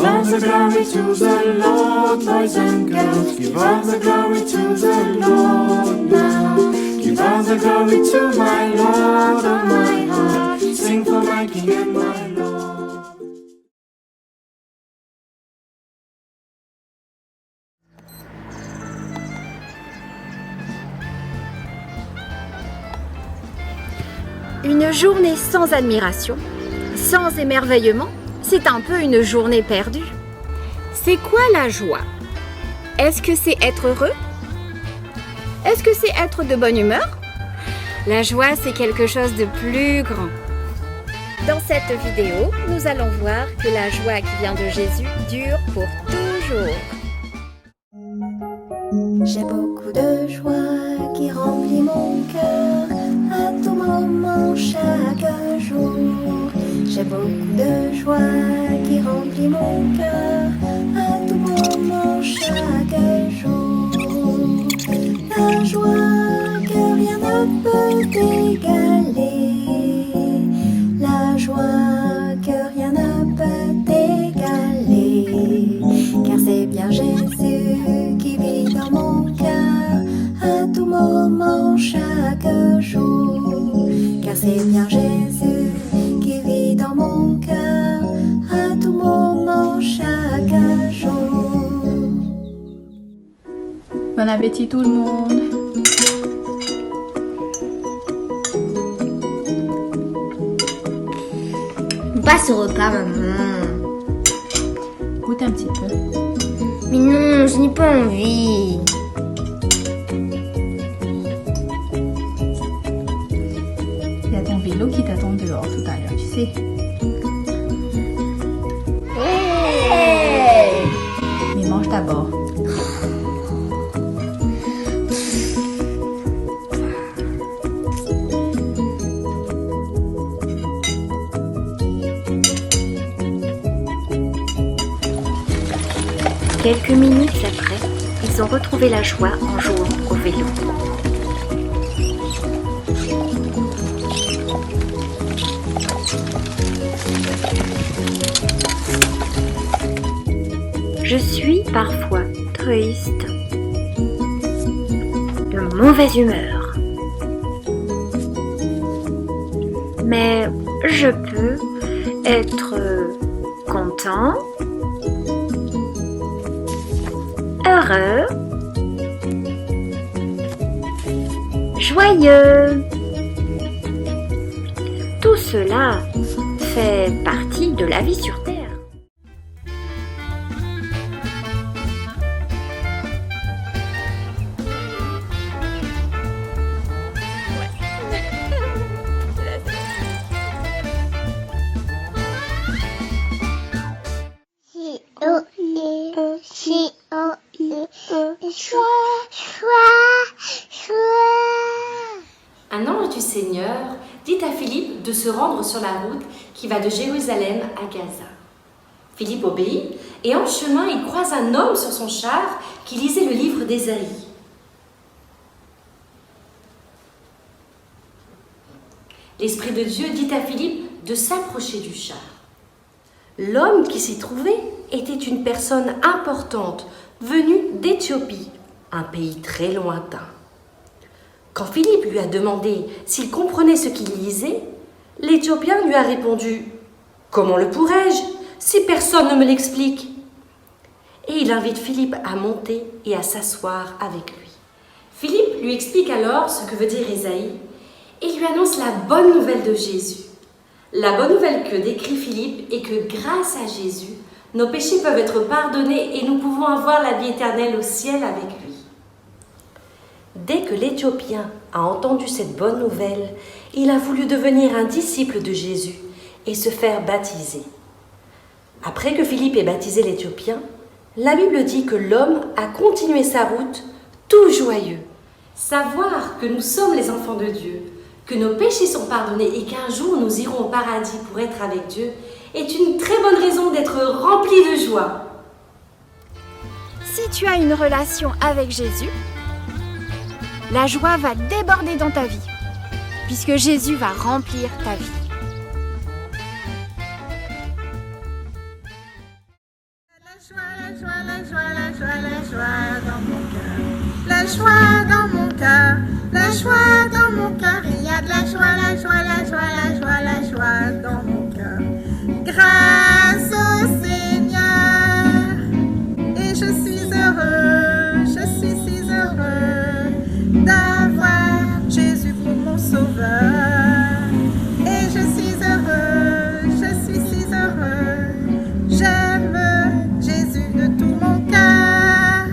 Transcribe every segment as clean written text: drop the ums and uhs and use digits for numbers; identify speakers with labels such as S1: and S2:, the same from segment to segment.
S1: all the glory to the Lord, boys and girls. Give all the glory to the Lord now. Give all the glory to my Lord, oh my heart. Sing for my King and my Lord.
S2: Une journée sans admiration, sans émerveillement, c'est un peu une journée perdue. C'est quoi la joie? Est-ce que c'est être heureux? Est-ce que c'est être de bonne humeur? La joie, c'est quelque chose de plus grand. Dans cette vidéo, nous allons voir que la joie qui vient de Jésus dure pour toujours.
S3: J'ai beaucoup de joie qui remplit mon cœur à tout moment, chaque jour. J'ai beaucoup de joie qui remplit mon cœur à tout moment, chaque jour. La joie que rien ne peut égaler, la joie que rien ne peut égaler, car c'est bien Jésus qui vit dans mon cœur à tout moment, chaque jour, car c'est bien Jésus qui vit dans mon cœur à tout moment, chaque jour.
S4: Bon appétit tout le monde.
S5: Pas ce repas, maman.
S4: Goûte un petit peu.
S5: Mais non, je n'ai pas envie.
S4: Il y a ton vélo qui t'attend dehors tout à l'heure, tu sais.
S5: Hey!
S4: Mais mange d'abord.
S2: Quelques minutes après, ils ont retrouvé la joie en jouant au vélo. Je suis parfois triste, de mauvaise humeur. Mais je peux être content, heureux, joyeux. Tout cela fait partie de la vie sur Terre.
S6: Un ange du Seigneur dit à Philippe de se rendre sur la route qui va de Jérusalem à Gaza. Philippe obéit et en chemin il croise un homme sur son char qui lisait le livre d'Ésaïe. L'Esprit de Dieu dit à Philippe de s'approcher du char. L'homme qui s'y trouvait était une personne importante venue d'Éthiopie, un pays très lointain. Quand Philippe lui a demandé s'il comprenait ce qu'il lisait, l'Éthiopien lui a répondu « Comment le pourrais-je si personne ne me l'explique ?» Et il invite Philippe à monter et à s'asseoir avec lui. Philippe lui explique alors ce que veut dire Ésaïe et lui annonce la bonne nouvelle de Jésus. La bonne nouvelle que décrit Philippe est que grâce à Jésus, nos péchés peuvent être pardonnés et nous pouvons avoir la vie éternelle au ciel avec lui. Dès que l'Éthiopien a entendu cette bonne nouvelle, il a voulu devenir un disciple de Jésus et se faire baptiser. Après que Philippe ait baptisé l'Éthiopien, la Bible dit que l'homme a continué sa route tout joyeux. Savoir que nous sommes les enfants de Dieu, que nos péchés sont pardonnés et qu'un jour nous irons au paradis pour être avec Dieu est une très bonne raison d'être rempli de joie.
S2: Si tu as une relation avec Jésus, la joie va déborder dans ta vie, puisque Jésus va remplir ta vie.
S7: joie dans mon cœur. La joie dans mon cœur, la joie dans mon cœur. Il y a de la joie, la joie, la joie, la joie, la joie dans mon cœur. Grâce au Seigneur, et je suis heureux, je suis si heureux d'avoir Jésus pour mon sauveur. Et je suis heureux, je suis si heureux, j'aime Jésus de tout mon cœur.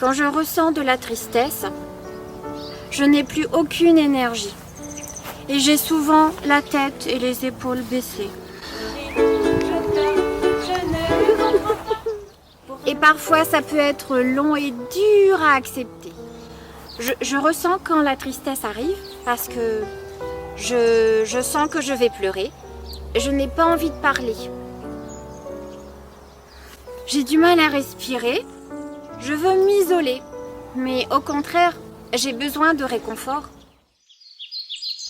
S2: Quand je ressens de la tristesse, je n'ai plus aucune énergie et j'ai souvent la tête et les épaules baissées. Et parfois ça peut être long et dur à accepter. Je ressens quand la tristesse arrive parce que je sens que je vais pleurer. Je n'ai pas envie de parler. J'ai du mal à respirer. Je veux m'isoler. Mais au contraire, j'ai besoin de réconfort.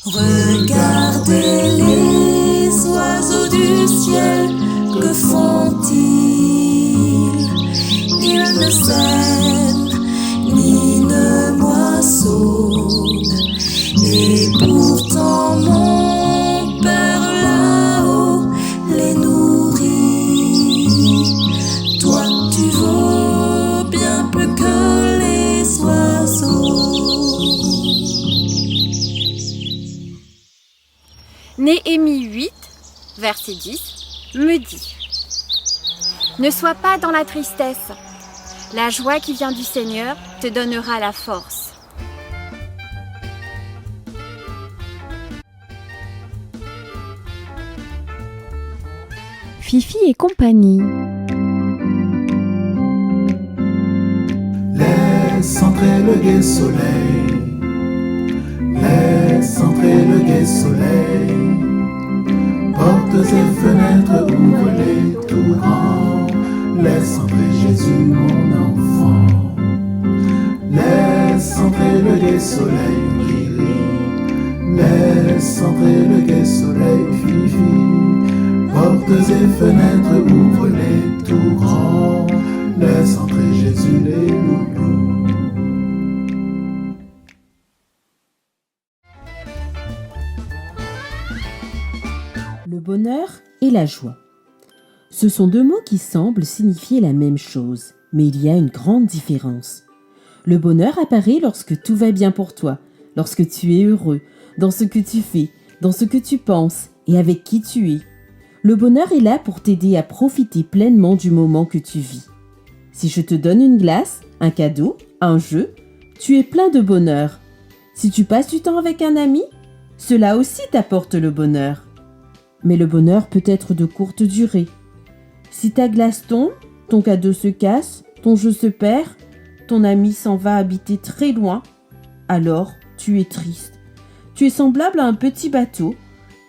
S1: Regardez les oiseaux du ciel, que font-ils? Ils ne sèment ni ne moissonnent, et pourtant mon Père là-haut les nourrit. Toi tu vaux bien plus que les oiseaux.
S2: Néhémie 8, verset 10, me dit « Ne sois pas dans la tristesse, la joie qui vient du Seigneur te donnera la force. »
S8: Fifi et compagnie.
S1: Laisse entrer le gai soleil, laisse entrer le gai soleil. Portes et fenêtres, ouvre-les tout grand. Laisse entrer Jésus, mon enfant. Laisse entrer le gai soleil, Riri. Laisse entrer le gai soleil, Fifi. Portes et fenêtres, ouvre-les tout grand. Laisse entrer Jésus, les loulous.
S9: Le bonheur et la joie. Ce sont deux mots qui semblent signifier la même chose, mais il y a une grande différence. Le bonheur apparaît lorsque tout va bien pour toi, lorsque tu es heureux, dans ce que tu fais, dans ce que tu penses et avec qui tu es. Le bonheur est là pour t'aider à profiter pleinement du moment que tu vis. Si je te donne une glace, un cadeau, un jeu, tu es plein de bonheur. Si tu passes du temps avec un ami, cela aussi t'apporte le bonheur. Mais le bonheur peut être de courte durée. Si ta glace tombe, ton cadeau se casse, ton jeu se perd, ton ami s'en va habiter très loin, alors tu es triste. Tu es semblable à un petit bateau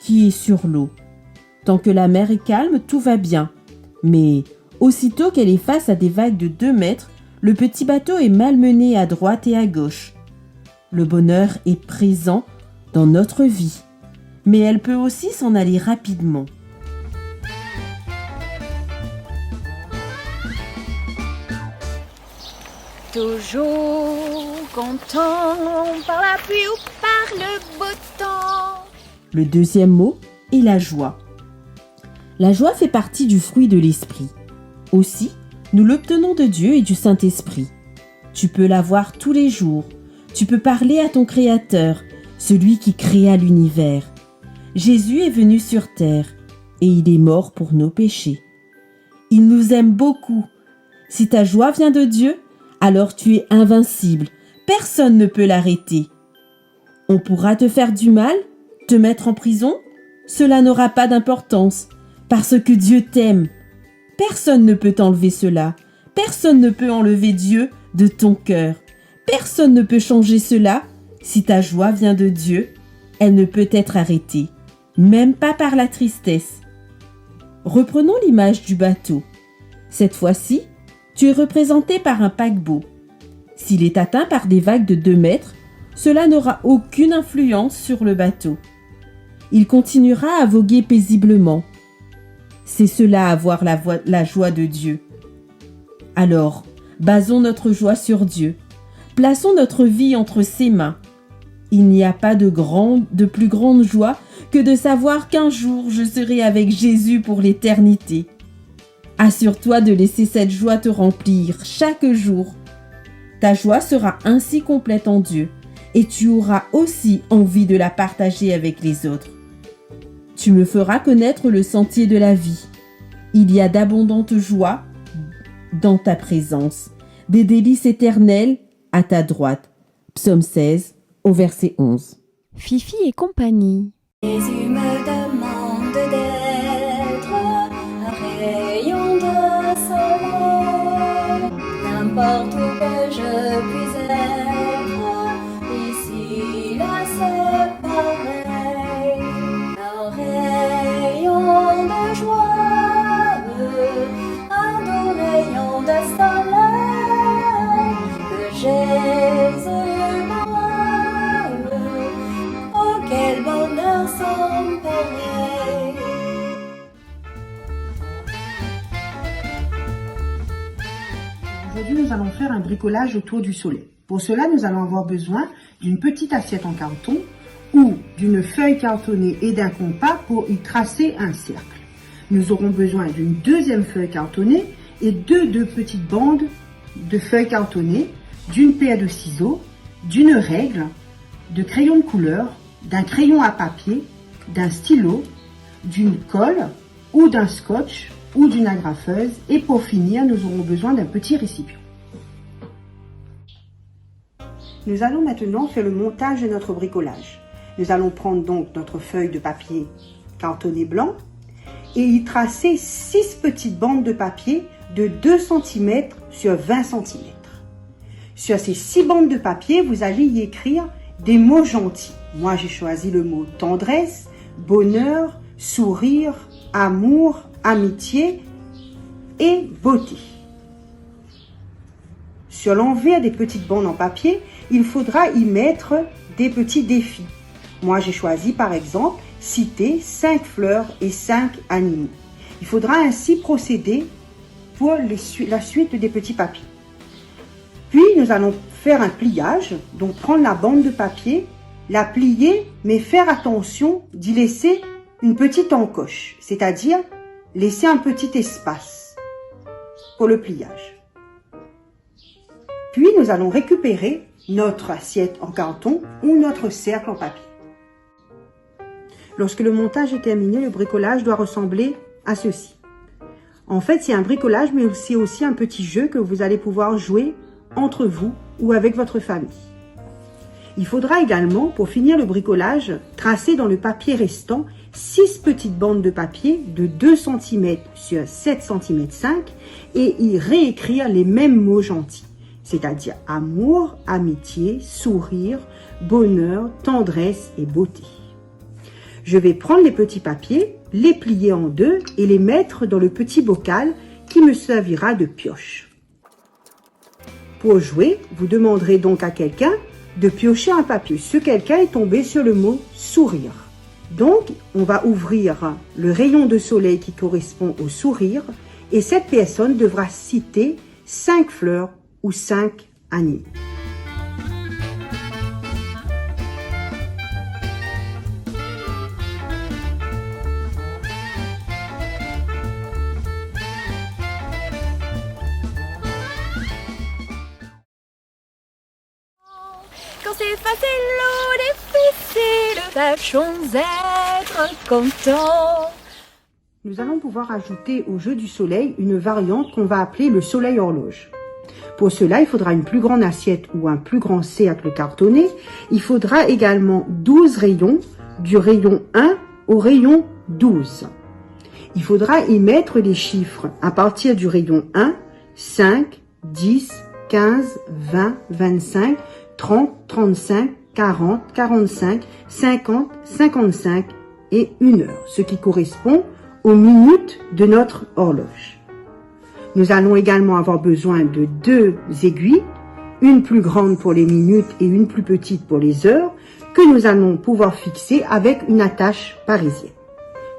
S9: qui est sur l'eau. Tant que la mer est calme, tout va bien. Mais aussitôt qu'elle est face à des vagues de 2 mètres, le petit bateau est malmené à droite et à gauche. Le bonheur est présent dans notre vie, mais elle peut aussi s'en aller rapidement.
S2: Toujours content par la pluie ou par le beau temps.
S9: Le deuxième mot est la joie. La joie fait partie du fruit de l'esprit. Aussi, nous l'obtenons de Dieu et du Saint-Esprit. Tu peux l'avoir tous les jours. Tu peux parler à ton Créateur, celui qui créa l'univers. Jésus est venu sur terre et il est mort pour nos péchés. Il nous aime beaucoup. Si ta joie vient de Dieu, alors tu es invincible. Personne ne peut l'arrêter. On pourra te faire du mal, te mettre en prison. Cela n'aura pas d'importance parce que Dieu t'aime. Personne ne peut t'enlever cela. Personne ne peut enlever Dieu de ton cœur. Personne ne peut changer cela. Si ta joie vient de Dieu, elle ne peut être arrêtée, même pas par la tristesse. Reprenons l'image du bateau. Cette fois-ci, tu es représenté par un paquebot. S'il est atteint par des vagues de 2 mètres, cela n'aura aucune influence sur le bateau. Il continuera à voguer paisiblement. C'est cela avoir la joie de Dieu. Alors, basons notre joie sur Dieu. Plaçons notre vie entre ses mains. Il n'y a pas de plus grande joie que de savoir qu'un jour je serai avec Jésus pour l'éternité. Assure-toi de laisser cette joie te remplir chaque jour. Ta joie sera ainsi complète en Dieu et tu auras aussi envie de la partager avec les autres. Tu me feras connaître le sentier de la vie. Il y a d'abondantes joies dans ta présence, des délices éternelles à ta droite. Psaume 16, au verset 11.
S2: Fifi et compagnie.
S3: Jésus me demande d'être un rayon de soleil, n'importe où que je puisse être, ici, là, c'est pareil. Un rayon de joie, un doux rayon de soleil, que Jésus m'envoie. Oh, quel bonheur sans pareil.
S8: Aujourd'hui, nous allons faire un bricolage autour du soleil. Pour cela, nous allons avoir besoin d'une petite assiette en carton ou d'une feuille cartonnée et d'un compas pour y tracer un cercle. Nous aurons besoin d'une deuxième feuille cartonnée et deux petites bandes de feuilles cartonnées, d'une paire de ciseaux, d'une règle, de crayons de couleur, d'un crayon à papier, d'un stylo, d'une colle ou d'un scotch ou d'une agrafeuse, et pour finir, nous aurons besoin d'un petit récipient. Nous allons maintenant faire le montage de notre bricolage. Nous allons prendre donc notre feuille de papier cartonné blanc et y tracer 6 petites bandes de papier de 2 cm sur 20 cm. Sur ces 6 bandes de papier, vous allez y écrire des mots gentils. Moi, j'ai choisi le mot tendresse, bonheur, sourire, amour, amitié et beauté. Sur l'envers des petites bandes en papier, il faudra y mettre des petits défis. Moi, j'ai choisi par exemple citer 5 fleurs et 5 animaux. Il faudra ainsi procéder pour la suite des petits papiers. Puis, nous allons faire un pliage, donc prendre la bande de papier, la plier, mais faire attention d'y laisser une petite encoche, c'est-à-dire laisser un petit espace pour le pliage. Puis, nous allons récupérer notre assiette en carton ou notre cercle en papier. Lorsque le montage est terminé, le bricolage doit ressembler à ceci. En fait, c'est un bricolage, mais c'est aussi un petit jeu que vous allez pouvoir jouer entre vous ou avec votre famille. Il faudra également, pour finir le bricolage, tracer dans le papier restant 6 petites bandes de papier de 2 cm sur 7 cm 5 et y réécrire les mêmes mots gentils, c'est-à-dire amour, amitié, sourire, bonheur, tendresse et beauté. Je vais prendre les petits papiers, les plier en deux et les mettre dans le petit bocal qui me servira de pioche. Pour jouer, vous demanderez donc à quelqu'un de piocher un papier. Ce quelqu'un est tombé sur le mot sourire. Donc, on va ouvrir le rayon de soleil qui correspond au sourire et cette personne devra citer 5 fleurs ou 5 animaux.
S2: Quand c'est facile ou difficile, tâchons d'être contents.
S8: Nous allons pouvoir ajouter au jeu du soleil une variante qu'on va appeler le soleil horloge. Pour cela, il faudra une plus grande assiette ou un plus grand cercle cartonné. Il faudra également 12 rayons, du rayon 1 au rayon 12. Il faudra y mettre les chiffres à partir du rayon 1, 5, 10, 15, 20, 25, 30, 35, 40, 45, 50, 55 et 1 heure, ce qui correspond aux minutes de notre horloge. Nous allons également avoir besoin de 2 aiguilles, une plus grande pour les minutes et une plus petite pour les heures, que nous allons pouvoir fixer avec une attache parisienne.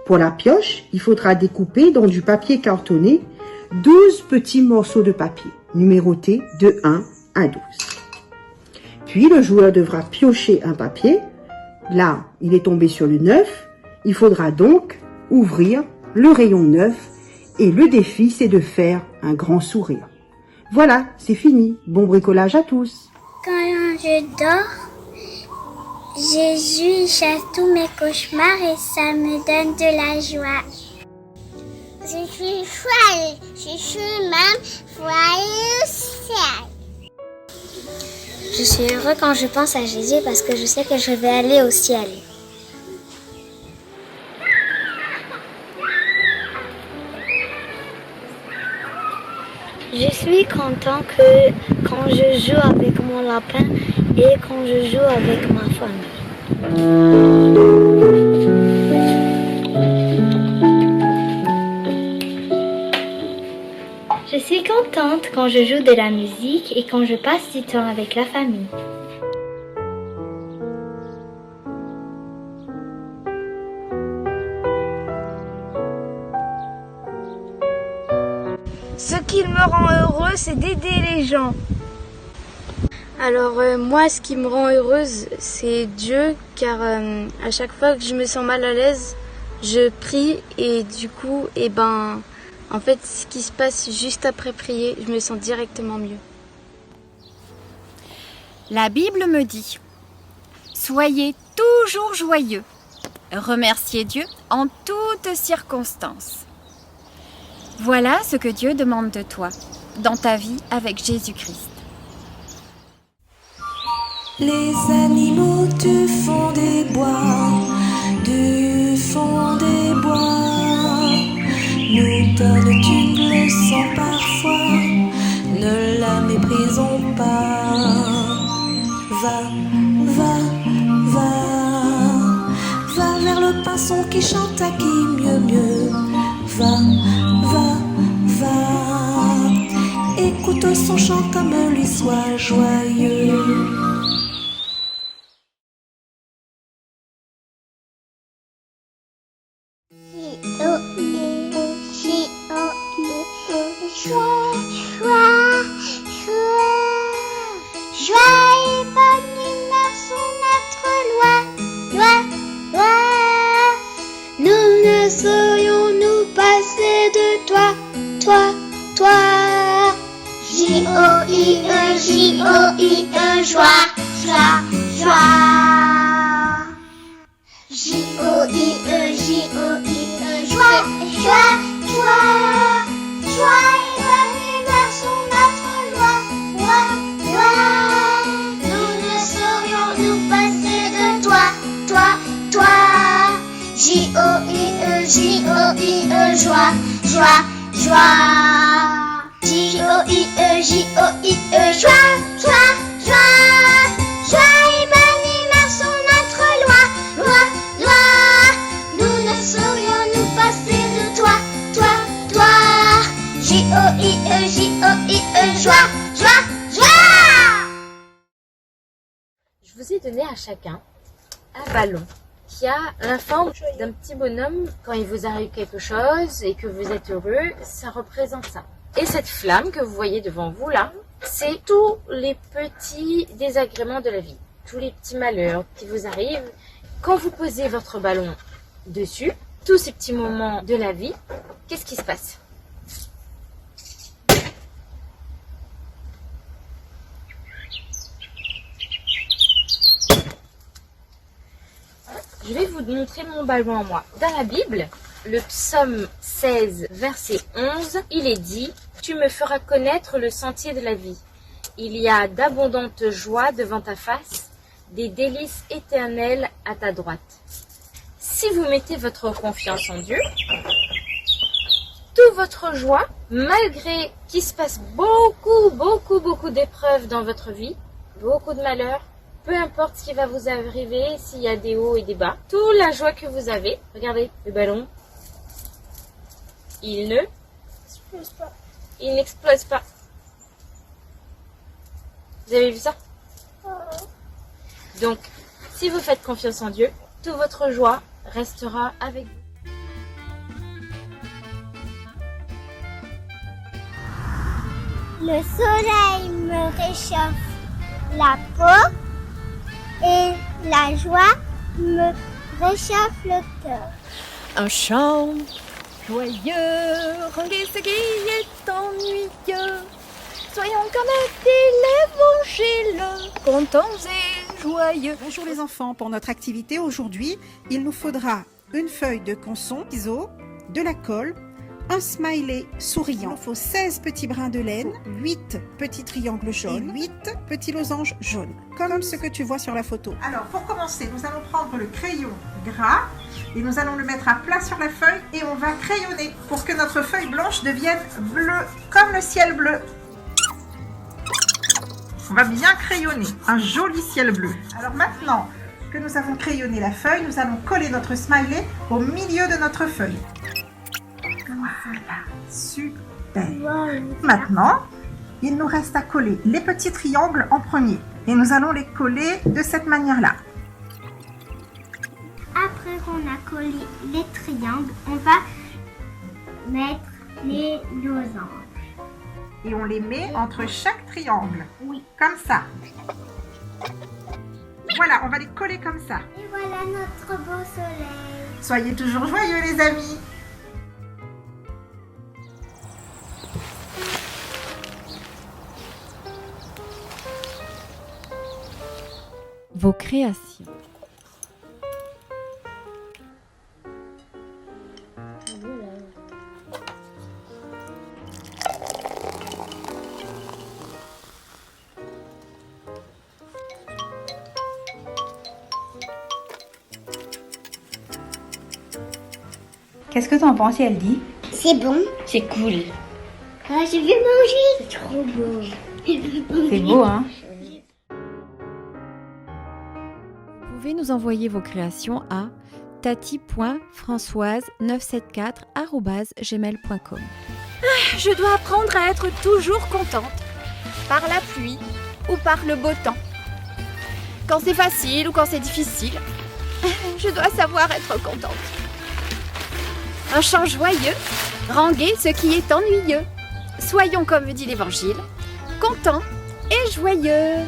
S8: Pour la pioche, il faudra découper dans du papier cartonné 12 petits morceaux de papier, numérotés de 1 à 12. Puis le joueur devra piocher un papier. Là, il est tombé sur le 9. Il faudra donc ouvrir le rayon 9 et le défi, c'est de faire un grand sourire. Voilà, c'est fini. Bon bricolage à tous.
S3: Quand je dors, Jésus chasse tous mes cauchemars et ça me donne de la joie. Je suis même joyeux ciel. Je suis heureux quand je pense à Jésus parce que je sais que je vais aller au ciel. Je suis content que quand je joue avec mon lapin et quand je joue avec ma famille. Je suis contente quand je joue de la musique et quand je passe du temps avec la famille.
S5: Ce qui me rend heureux, c'est d'aider les gens.
S10: Alors moi, ce qui me rend heureuse, c'est Dieu, car à chaque fois que je me sens mal à l'aise, je prie et du coup, en fait, ce qui se passe juste après prier, je me sens directement mieux.
S2: La Bible me dit « Soyez toujours joyeux, remerciez Dieu en toutes circonstances. » Voilà ce que Dieu demande de toi dans ta vie avec Jésus-Christ.
S1: Les animaux du fond des bois, nous donnent une leçon parfois, ne la méprisons pas. Va vers le pinson qui chante à qui mieux. Va, écoute son chant comme lui soit joyeux.
S3: Saurions-nous passer de toi, J-O-I-E, J-O-I-E, joie, joie, joie. J-O-I-E, J-O-I-E, joie, joie, joie. Joie est venue vers son notre loi, loi. Nous ne saurions nous passer de toi. J-O-I-E, J-O-I-E, joie, joie, joie. J-O-I-E, J-O-I-E, joie, joie, joie. Joie est bannie vers son notre loi, loi. Nous ne saurions nous passer de toi. J-O-I-E, J-O-I-E, joie, joie, joie.
S6: Je vous ai donné à chacun un ballon qui a la forme d'un petit bonhomme. Quand il vous arrive quelque chose et que vous êtes heureux, ça représente ça. Et cette flamme que vous voyez devant vous là, c'est tous les petits désagréments de la vie, tous les petits malheurs qui vous arrivent. Quand vous posez votre ballon dessus, tous ces petits moments de la vie, qu'est-ce qui se passe ? Je vais vous montrer mon ballon à moi. Dans la Bible, le psaume 16, verset 11, il est dit « Tu me feras connaître le sentier de la vie. Il y a d'abondantes joies devant ta face, des délices éternelles à ta droite. » Si vous mettez votre confiance en Dieu, toute votre joie, malgré qu'il se passe beaucoup d'épreuves dans votre vie, beaucoup de malheurs, peu importe ce qui va vous arriver, s'il y a des hauts et des bas, toute la joie que vous avez, regardez le ballon,
S2: Il n'explose pas. Vous avez vu ça? Donc, si vous faites confiance en Dieu, toute votre joie restera avec vous.
S3: Le soleil me réchauffe la peau et la joie me réchauffe le cœur.
S2: Un chant joyeux, rendez ce qui est ennuyeux. Soyons comme dit l'évangile, contents et joyeux.
S7: Bonjour les enfants, pour notre activité aujourd'hui, il nous faudra une feuille de canson, ciseaux, de la colle, un smiley souriant. Il nous faut 16 petits brins de laine, 8 petits triangles jaunes, 8 petits losanges jaunes, comme ce que tu vois sur la photo. Alors pour commencer, nous allons prendre le crayon gras et nous allons le mettre à plat sur la feuille et on va crayonner pour que notre feuille blanche devienne bleue, comme le ciel bleu. On va bien crayonner, un joli ciel bleu. Alors maintenant que nous avons crayonné la feuille, nous allons coller notre smiley au milieu de notre feuille. Voilà, super. Maintenant, il nous reste à coller les petits triangles en premier. Et nous allons les coller de cette manière-là.
S3: Après qu'on a collé les triangles, on va mettre les losanges.
S7: Et on les met entre chaque triangle.
S3: Oui.
S7: Comme ça. Voilà, on va les coller comme ça.
S3: Et voilà notre beau soleil.
S7: Soyez toujours joyeux les amis.
S2: Vos créations.
S4: Qu'est-ce que t'en penses, Eldi?
S3: C'est bon.
S2: C'est cool.
S3: Ah, je vais manger. C'est trop beau.
S4: C'est beau, hein?
S2: Vous pouvez nous envoyer vos créations à tati.françoise974@gmail.com. Je dois apprendre à être toujours contente, par la pluie ou par le beau temps. Quand c'est facile ou quand c'est difficile, je dois savoir être contente. Un chant joyeux rend gai ce qui est ennuyeux. Soyons, comme dit l'Évangile, contents et joyeux.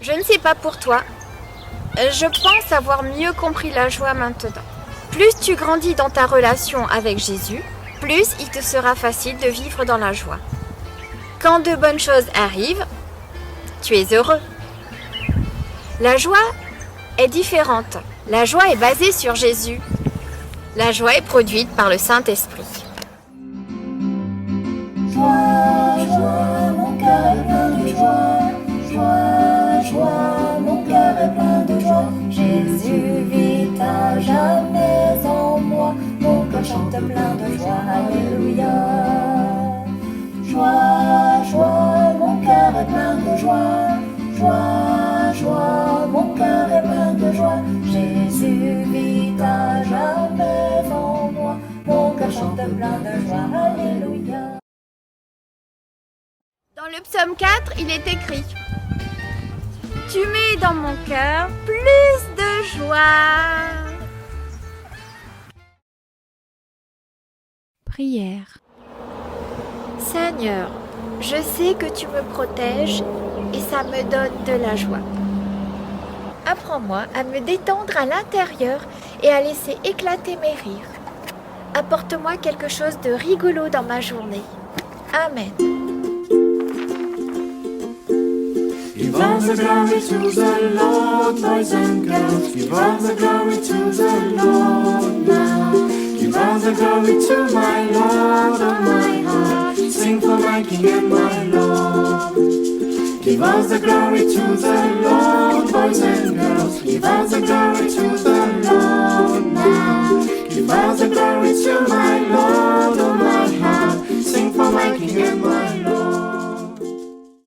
S2: Je ne sais pas pour toi, je pense avoir mieux compris la joie maintenant. Plus tu grandis dans ta relation avec Jésus, plus il te sera facile de vivre dans la joie. Quand de bonnes choses arrivent, tu es heureux. La joie est différente. La joie est basée sur Jésus. La joie est produite par le Saint-Esprit.
S3: Joie, joie, mon cœur est plein de joie. Joie, joie, mon cœur est plein de joie. Jésus vit à jamais en moi. Mon cœur chante plein de joie. Alléluia. Joie, joie, mon cœur est plein de joie. Joie, joie, mon cœur est plein de joie. Jésus vit à jamais en moi. Mon cœur chante plein de joie. Alléluia.
S2: Dans le psaume 4, il est écrit: tu mets dans mon cœur plus de joie. Prière. Seigneur, je sais que tu me protèges et ça me donne de la joie. Apprends-moi à me détendre à l'intérieur et à laisser éclater mes rires. Apporte-moi quelque chose de rigolo dans ma journée. Amen.
S1: Give all the glory to the Lord, boys and girls. Give all the glory to the Lord now. Give all the glory to my Lord, oh my heart. Sing for my King and my Lord. Give all the glory to the Lord, boys and girls. Give all the glory to the Lord now. Give all the glory to my Lord, oh my heart. Sing for my King and my Lord.